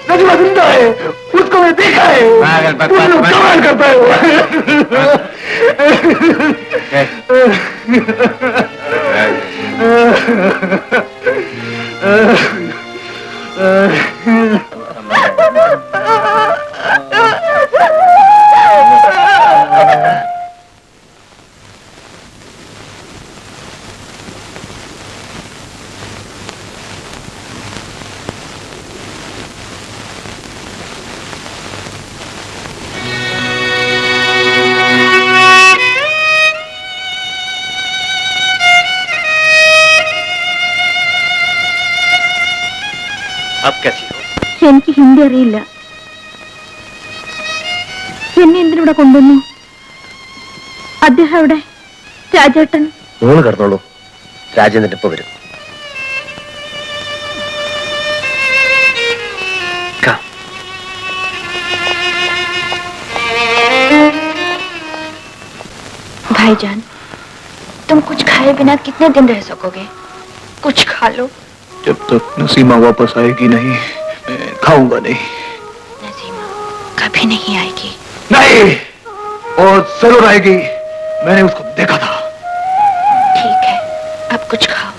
नजीमा जिंदा है, उसको मैं देखा है, कमाल करता है। എനിക്ക് ഹിന്ദി അറിയില്ല. എന്നെ എന്തിനിവിടെ കൊണ്ടുവന്നു? അദ്ദേഹം എവിടെ? രാജേട്ടൻ? മൂന്ന് കിടന്നോളൂ, രാജേന്ദ്രൻ ഇപ്പൊ വരും. भाईजान, तुम कुछ खाए बिना कितने दिन रह सकोगे? कुछ खा लो। जब तक नसीमा वापस आएगी नहीं, मैं खाऊंगा नहीं। नसीमा कभी नहीं आएगी। नहीं, वो जरूर आएगी, मैंने उसको देखा था। ठीक है, अब कुछ खाओ।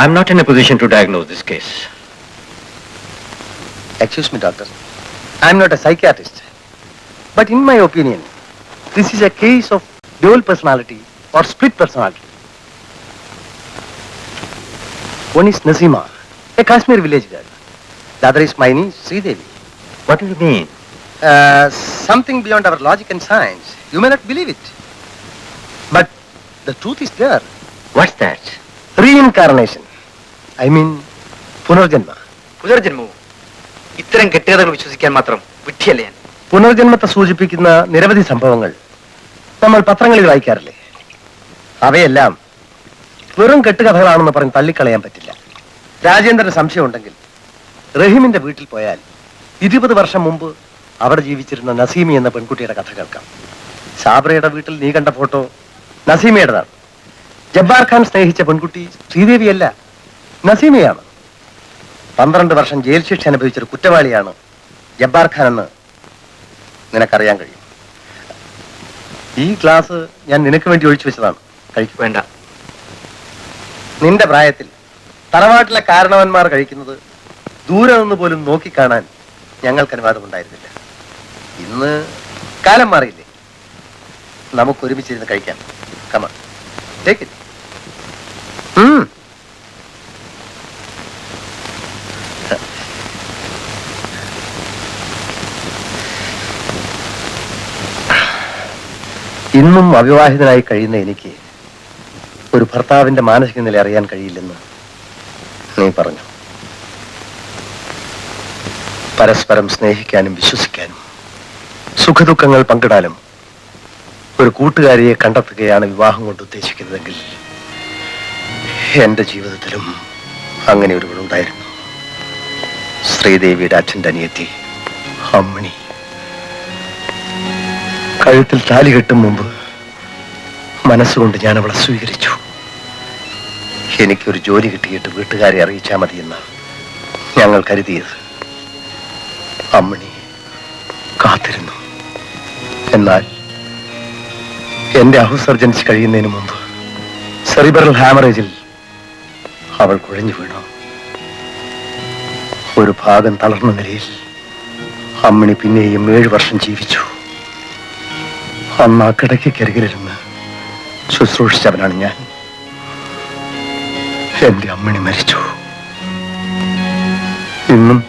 I am not in a position to diagnose this case. Excuse me, doctor. I am not a psychiatrist. But in my opinion, this is a case of dual personality or split personality. One is Nasima, a Kashmir village girl. The other is my niece, Sridevi. What do you mean? Something beyond our logic and science. You may not believe it. But the truth is there. What's that? Reincarnation. I mean, പുനർജന്മ. പുനർജന്മവും ഇത്തരം കെട്ടുകഥകൾ വിശ്വസിക്കാൻ മാത്രം വിഡ്ഢിയല്ലേ ഞാൻ? പുനർജന്മത്തെ സൂചിപ്പിക്കുന്ന നിരവധി സംഭവങ്ങൾ നമ്മൾ പത്രങ്ങളിൽ വായിക്കാറില്ലേ? അവയെല്ലാം വെറും കെട്ടുകഥകളാണെന്ന് പറഞ്ഞ് തള്ളിക്കളയാൻ പറ്റില്ല. രാജേന്ദ്രന് സംശയമുണ്ടെങ്കിൽ റഹീമിന്റെ വീട്ടിൽ പോയാൽ 20 വർഷം മുമ്പ് അവിടെ ജീവിച്ചിരുന്ന നസീമി എന്ന പെൺകുട്ടിയുടെ കഥ കേൾക്കാം. സാബ്രയുടെ വീട്ടിൽ നീ കണ്ട ഫോട്ടോ നസീമയുടേതാണ്. ജബ്ബാർ ഖാൻ സ്നേഹിച്ച പെൺകുട്ടി ശ്രീദേവിയല്ല, നസീമയാണ്. 12 വർഷം ജയിൽ ശിക്ഷ അനുഭവിച്ചൊരു കുറ്റവാളിയാണ് ജബ്ബാർ ഖാൻ എന്ന് നിനക്കറിയാൻ കഴിയും. ഈ ഗ്ലാസ് ഞാൻ നിനക്ക് വേണ്ടി ഒഴിച്ചു വെച്ചതാണ്. കഴിക്കും. വേണ്ട. നിന്റെ പ്രായത്തിൽ തറവാട്ടിലെ കാരണവന്മാർ കഴിക്കുന്നത് ദൂരെ നിന്ന് പോലും നോക്കിക്കാണാൻ ഞങ്ങൾക്ക് അനുവാദമുണ്ടായിരുന്നില്ല. ഇന്ന് കാലം മാറിയില്ലേ? നമുക്ക് ഒരുമിച്ചിരുന്ന് കഴിക്കാം. Come on, take it. ഇന്നും അവിവാഹിതനായി കഴിയുന്ന എനിക്ക് ഒരു ഭർത്താവിന്റെ മാനസിക നില അറിയാൻ കഴിയില്ലെന്ന് നീ പറഞ്ഞു. പരസ്പരം സ്നേഹിക്കാനും വിശ്വസിക്കാനും സുഖദുഃഖങ്ങൾ പങ്കിടാനും ഒരു കൂട്ടുകാരിയെ കണ്ടെത്തുകയാണ് വിവാഹം കൊണ്ട് ഉദ്ദേശിക്കുന്നതെങ്കിൽ എന്റെ ജീവിതത്തിലും അങ്ങനെ ഒരു ഉണ്ടായിരുന്നു. ശ്രീദേവിയുടെ അച്ഛൻ്റെ അനിയത്തി അമ്മിണി. കഴുത്തിൽ താലി കെട്ടും മുമ്പ് മനസ്സുകൊണ്ട് ഞാൻ അവളെ സ്വീകരിച്ചു. എനിക്കൊരു ജോലി കിട്ടിയിട്ട് വീട്ടുകാരെ അറിയിച്ചാൽ മതിയെന്ന് ഞങ്ങൾ കരുതിയത്. അമ്മിണി കാത്തിരുന്നു. എന്നാൽ എന്റെ ഹൗസ് സർജൻസി കഴിയുന്നതിന് മുമ്പ് സെറിബ്രൽ ഹാമറേജിൽ അവൾ കുഴഞ്ഞു വീണു. ഒരു ഭാഗം തളർന്ന നിലയിൽ അമ്മിണി പിന്നെയും 7 വർഷം ജീവിച്ചു. അന്ന് ആ കിടക്കക്കരികിലിരുന്ന് ശുശ്രൂഷിച്ചവനാണ് ഞാൻ. എന്റെ അമ്മിണി മരിച്ചു. ഇന്നും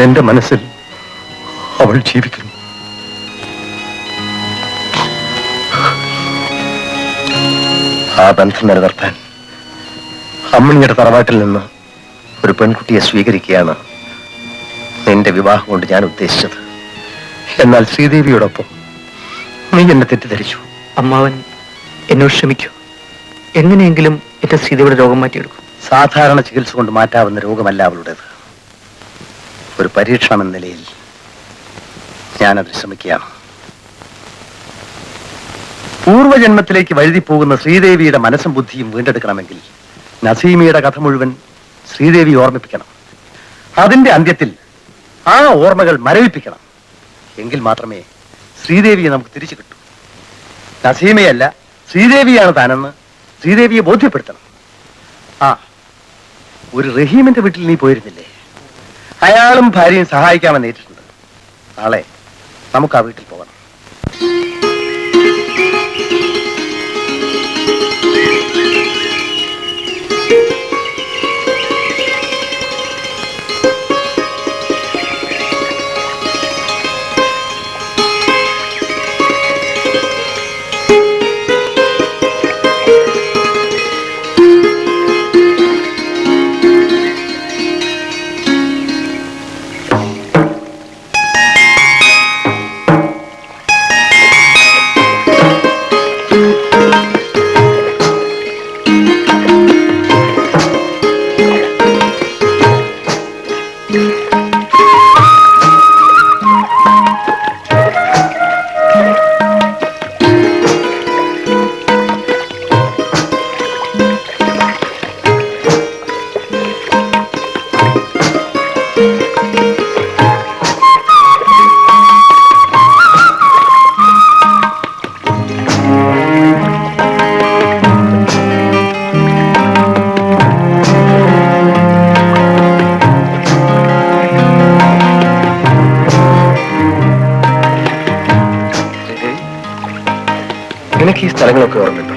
എന്റെ മനസ്സിൽ അവൾ ജീവിക്കുന്നു. ആ ബന്ധം നിലനിർത്താൻ അമ്മിണിയുടെ തറവാട്ടിൽ നിന്ന് ഒരു പെൺകുട്ടിയെ സ്വീകരിക്കുകയാണ് നിന്റെ വിവാഹം കൊണ്ട് ഞാൻ ഉദ്ദേശിച്ചത്. എന്നാൽ ശ്രീദേവിയോടൊപ്പം നീ എന്നെ തെറ്റിദ്ധരിച്ചു. അമ്മാവൻ എന്നോട് ക്ഷമിക്കൂ. എങ്ങനെയെങ്കിലും എന്റെ ശ്രീദേവിയുടെ രോഗം മാറ്റിയെടുക്കും. സാധാരണ ചികിത്സ കൊണ്ട് മാറ്റാവുന്ന രോഗമല്ല അവളുടേത്. ഒരു പരീക്ഷണം എന്ന നിലയിൽ ഞാനത് ശ്രമിക്കുകയാണ്. പൂർവജന്മത്തിലേക്ക് വഴുതി പോകുന്ന ശ്രീദേവിയുടെ മനസ്സും ബുദ്ധിയും വീണ്ടെടുക്കണമെങ്കിൽ നസീമിയുടെ കഥ മുഴുവൻ ശ്രീദേവി ഓർമ്മിപ്പിക്കണം. അതിന്റെ അന്ത്യത്തിൽ ആ ഓർമ്മകൾ മരവിപ്പിക്കണം. എങ്കിൽ മാത്രമേ ശ്രീദേവിയെ നമുക്ക് തിരിച്ചു കിട്ടൂ. നസീമയല്ല, ശ്രീദേവിയാണ് താനെന്ന് ശ്രീദേവിയെ ബോധ്യപ്പെടുത്തണം. ആ, ഒരു റഹീമിന്റെ വീട്ടിൽ നീ പോയിരുന്നില്ലേ? അയാളും ഭാര്യയും സഹായിക്കാമെന്ന് ഏറ്റിട്ടുണ്ട്. നാളെ നമുക്ക് ആ വീട്ടിൽ പോകണം. നിനക്ക് ഈ സ്ഥലങ്ങളൊക്കെ ഓർമ്മയുണ്ടോ?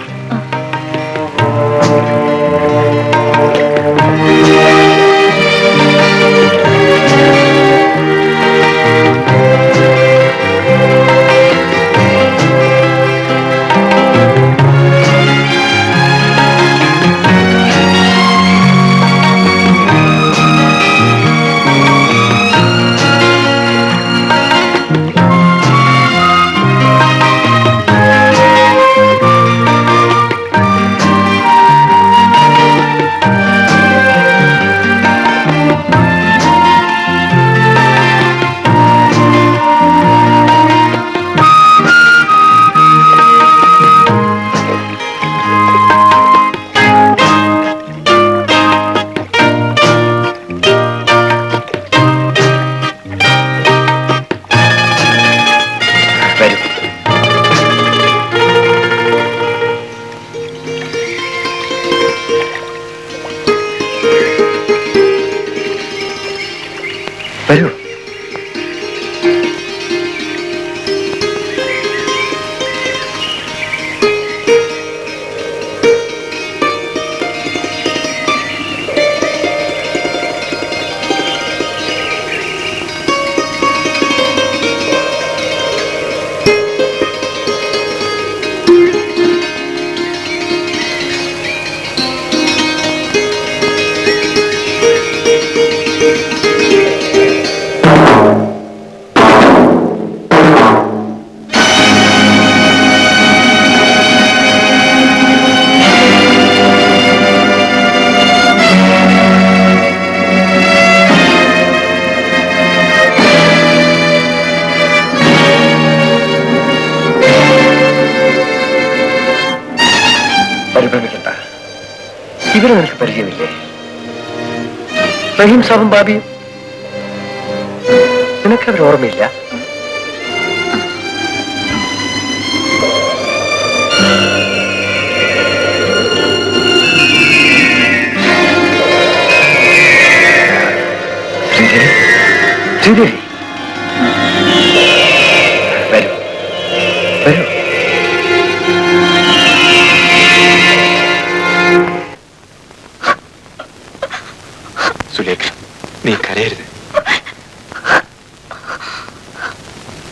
വരൂ. പരിഭ്രമിക്കണ്ട. ഇവരെ നിനക്ക് പരിചയമില്ലേ? റഹീം സാബും ബാബിയും. നിനക്കവർ ഓർമ്മയില്ല? ശ്രീദേവി, ശ്രീദേവി, വരൂ വരൂ. സുലേഖ, നീ കരയരുത്.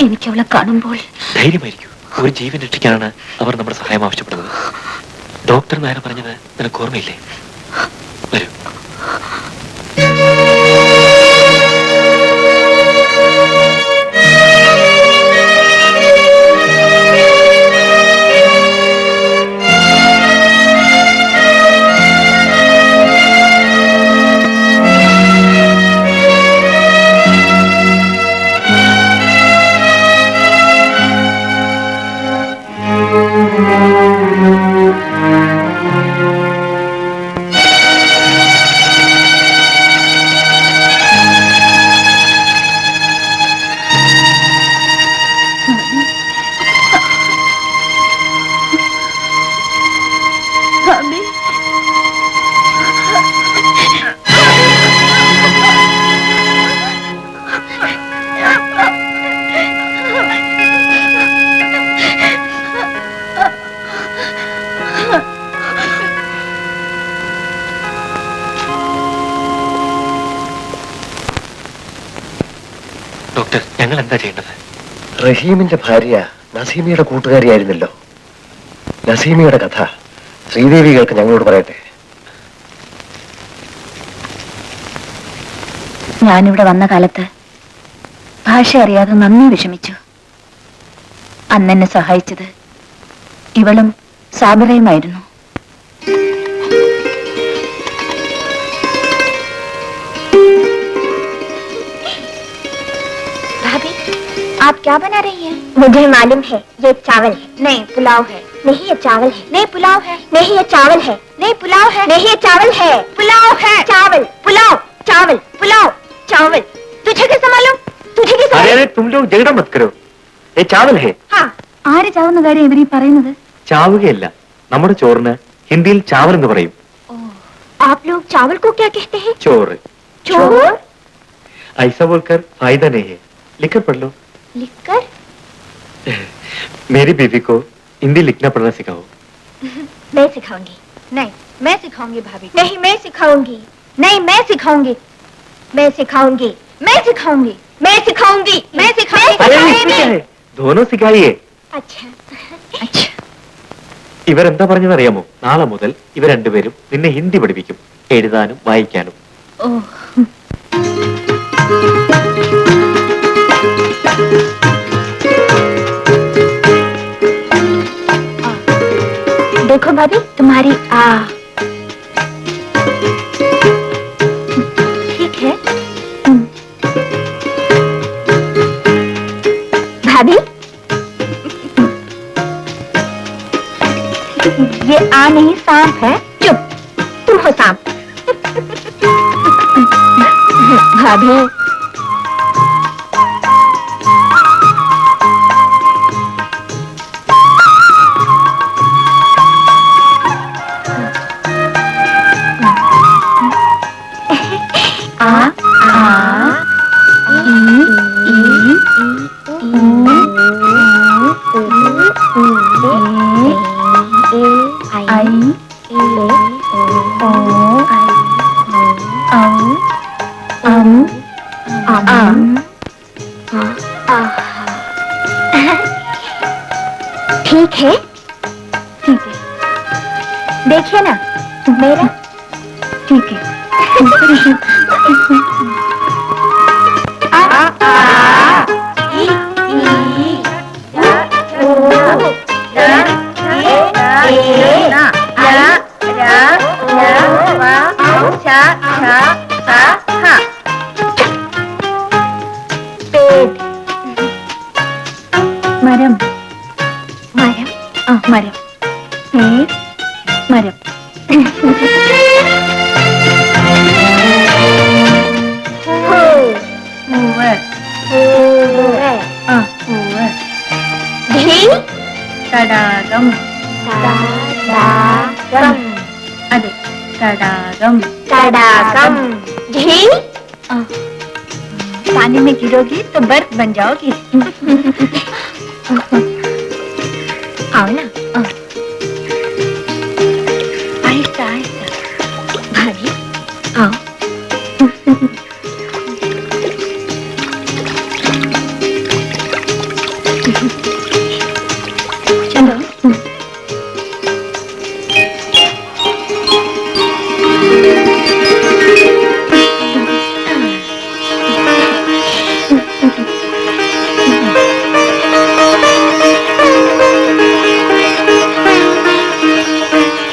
എനിക്ക് അവളെ കാണുമ്പോൾ ധൈര്യമായിരിക്കൂ. ഒരു ജീവൻ രക്ഷിക്കാനാണ് അവർ നമ്മുടെ സഹായം ആവശ്യപ്പെടുന്നത്. ഡോക്ടർ നായർ പറഞ്ഞത് നിനക്ക് ഓർമ്മയില്ലേ? വരൂ. ഡോക്ടർ ഞങ്ങൾ എന്താ ചെയ്യേണ്ടത്? റഹീമിന്റെ ഭാര്യ നസീമയുടെ കൂട്ടുകാരിയായിരുന്നല്ലോ. നസീമയുടെ കഥ ശ്രീദേവികൾക്ക് ഞങ്ങളോട് പറയട്ടെ. ഞാനിവിടെ വന്ന കാലത്ത് ഭാഷ അറിയാതെ നന്ദി വിഷമിച്ചു. അന്നെന്നെ സഹായിച്ചത് ഇവളും സാബിറയുമായിരുന്നു. भाभी, आप क्या बना रही हैं? मुझे मालूम है ये चावल है। नहीं, पुलाव है। नहीं ये चावल है। नहीं, पुलाव है। नहीं ये चावल है। नहीं, पुलाव है। नहीं ये चावल है। पुलाव है। चावल पुलाव चावल पुलाव चावल। तुझे कैसे मालूम? तुझे कैसे अरे मालूम? अरे तुम लोग झगड़ा मत करो. ये चावल है. हाँ ആര് ചാവുന്ന കാര്യം ഇവരീ പറയുന്നത്? ചാവുകയല്ല, നമ്മുടെ ചോറിന് ഹിന്ദിയിൽ ചാവൽ എന്ന് പറയും. आप लोग चावल को क्या कहते हैं? ചോറ്. चोर। ऐसा बोलकर फायदा नहीं है. लिखकर पढ़ लो. लिखकर? मेरी बीवी को हिंदी लिखना पढ़ना सिखाओ. मैं सिखाऊंगी। नहीं, मैं सिखाऊंगी भाभी। नहीं मैं सिखाऊंगी। नहीं, मैं सिखाऊंगी। मैं सिखाऊंगी। मैं सिखाऊंगी। मैं सिखाऊंगी। मैं सिखाऊंगी। अरे इसमें क्या है? दोनों सिखाइए. अच्छा अच्छा, ഇവരെന്താ പറഞ്ഞതറിയാമോ? നാളെ മുതൽ ഇവർ രണ്ടുപേരും നിന്നെ ഹിന്ദി പഠിപ്പിക്കും, എഴുതാനും വായിക്കാനും. ओह, देखो भाभी तुम्हारी आ ठीक है। भाभी ये आ नहीं सांप है। चुप, तुम हो सांप। भाभी ठीक है। ठीक है, देखिए ना मेरा ठीक है। മരം मरम ആ മരം മരം പൂവ് ആ പൂവ് घी തടാകം तडागम അതെ तडागम तडागम घी पानी में गिरोगी तो बर्फ बन जाओगी आओ ना आहिस्ता आहिस्ता भाभी आओ। चलो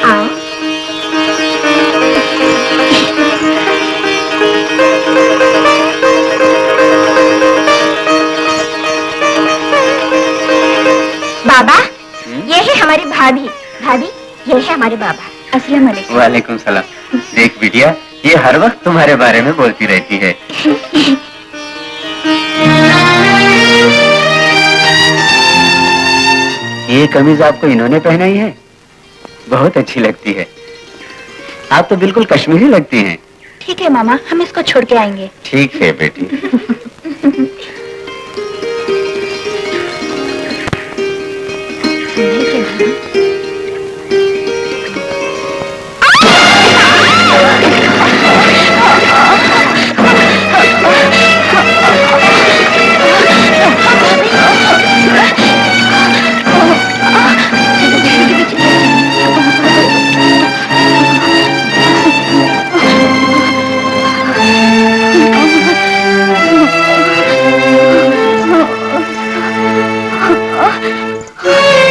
आओ। बाबा ये है हमारी भाभी। भाभी ये है हमारे बाबा। अस्सलाम वालेकुम। वालेकुम सलाम। देख बिटिया, ये हर वक्त तुम्हारे बारे में बोलती रहती है। ये कमीज आपको इन्होंने पहनाई है, बहुत अच्छी लगती है। आप तो बिल्कुल कश्मीरी लगती हैं। ठीक है मामा, हम इसको छोड़ के आएंगे। ठीक है बेटी।